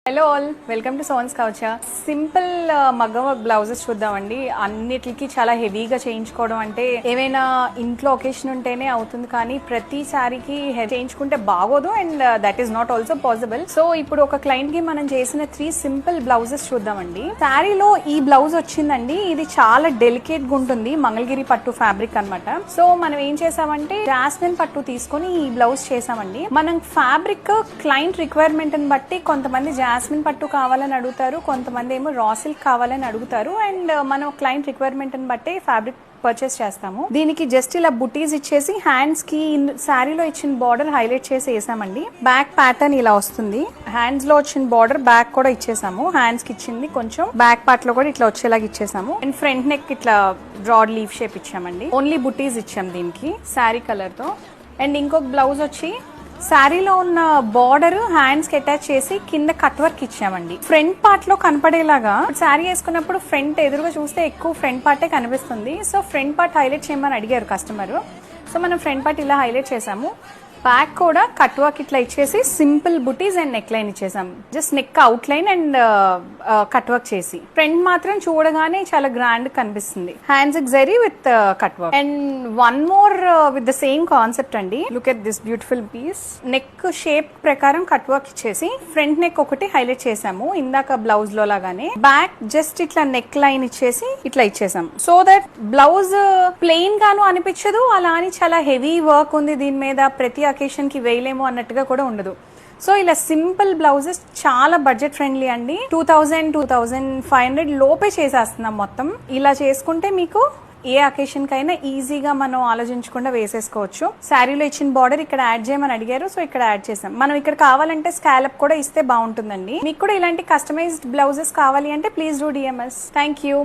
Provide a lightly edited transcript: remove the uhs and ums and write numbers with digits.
Hello all, welcome to సోన్స్ కౌచా. Simple మగ్గం వర్క్ బ్లౌజెస్ చూద్దామండి. అన్నిటికి చాలా హెవీగా చేయించుకోవడం అంటే ఏమైనా ఇంట్లో ఒకేషన్ ఉంటేనే అవుతుంది, కానీ ప్రతి శారీకి చేయించుకుంటే బాగోదు and that is not also possible. So ఇప్పుడు ఒక క్లయింట్ కి మనం చేసిన 3 సింపుల్ బ్లౌజెస్ చూద్దామండి. శారీలో ఈ బ్లౌజ్ వచ్చిందండి, ఇది చాలా డెలికేట్ గా ఉంటుంది, మంగళగిరి పట్టు ఫ్యాబ్రిక్ అన్నమాట. సో మనం ఏం చేసామంటే జాస్మిన్ పట్టు తీసుకొని ఈ బ్లౌజ్ చేసామండి. మనం ఫ్యాబ్రిక్ క్లయింట్ రిక్వైర్మెంట్ ని బట్టి కొంతమంది జాస్మిన్ పట్టు కావాలని అడుగుతారు, కొంతమంది ఏమో రా సిల్క్ కావాలని అడుగుతారు. అండ్ మనం క్లయింట్ రిక్వైర్మెంట్ ని బట్టి ఫ్యాబ్రిక్ పర్చేస్ చేస్తాము. దీనికి జస్ట్ ఇలా బుటీస్ ఇచ్చేసి హ్యాండ్స్ కి శారీలో ఇచ్చిన బార్డర్ హైలైట్ చేసి వేసామండి. బ్యాక్ ప్యాటర్న్ ఇలా వస్తుంది. హ్యాండ్స్ లో వచ్చిన బార్డర్ బ్యాక్ కూడా ఇచ్చేసాము. హ్యాండ్స్ కి ఇచ్చింది కొంచెం బ్యాక్ పార్ట్ లో కూడా ఇట్లా వచ్చేలాగా ఇచ్చేసాము. అండ్ ఫ్రంట్ నెక్ ఇట్లా బ్రాడ్ లీఫ్ షేప్ ఇచ్చామండి. ఓన్లీ బుటీస్ ఇచ్చాం దీనికి శారీ కలర్ తో. అండ్ ఇంకొక బ్లౌజ్ వచ్చి శారీలో ఉన్న బార్డర్ హ్యాండ్స్ కి అటాచ్ చేసి కింద కట్ వర్క్ ఇచ్చామండి. ఫ్రంట్ పార్ట్ లో కనపడేలాగా శారీ వేసుకున్నప్పుడు ఫ్రంట్ ఎదురుగా చూస్తే ఎక్కువ ఫ్రంట్ పార్టే కనిపిస్తుంది. సో ఫ్రంట్ పార్ట్ హైలైట్ చేయమని అడిగారు కస్టమర్. సో మనం ఫ్రంట్ పార్ట్ ఇలా హైలైట్ చేసాము. బ్యాక్ కూడా కట్ వర్క్ ఇట్లా ఇచ్చేసి సింపుల్ బుటీస్ అండ్ నెక్ లైన్ ఇచ్చేసాం. Just neck out line and cut work చేసి ఫ్రంట్ మాత్రం చూడగానే చాలా గ్రాండ్ కనిపిస్తుంది. Hands zari with cut work. And one more with the same concept అండి. Look at this beautiful piece. Neck shape ప్రకారం cut work ఇచ్చేసి front neck ఒకటి highlight చేసాము ఇందాక బ్లౌజ్ లో లాగానే. బ్యాక్ జస్ట్ ఇట్లా నెక్ లైన్ ఇచ్చేసి ఇట్లా ఇచ్చేసాం. సో దట్ బ్లౌజ్ ప్లెయిన్ గాను అనిపించదు, అలా అని చాలా హెవీ వర్క్ ఉంది దీని మీద, ప్రతి అకేషన్ కి వేయలేము అన్నట్టుగా కూడా ఉండదు. సో ఇలా సింపుల్ బ్లౌజెస్ చాలా బడ్జెట్ ఫ్రెండ్లీ అండి. 2000-2500 లోపే చేసేస్తున్నాం మొత్తం. ఇలా చేసుకుంటే మీకు ఏ అకేషన్ కైనా ఈజీగా మనం ఆలోచించకుండా వేసేసుకోవచ్చు. శారీలో ఇచ్చిన బార్డర్ ఇక్కడ యాడ్ చేయమని అడిగారు, సో ఇక్కడ యాడ్ చేసాం. మనం ఇక్కడ కావాలంటే స్కాలప్ కూడా ఇస్తే బాగుంటుందండి. మీకు కూడా ఇలాంటి కస్టమైజ్డ్ బ్లౌజెస్ కావాలి అంటే please do DMS. Thank you.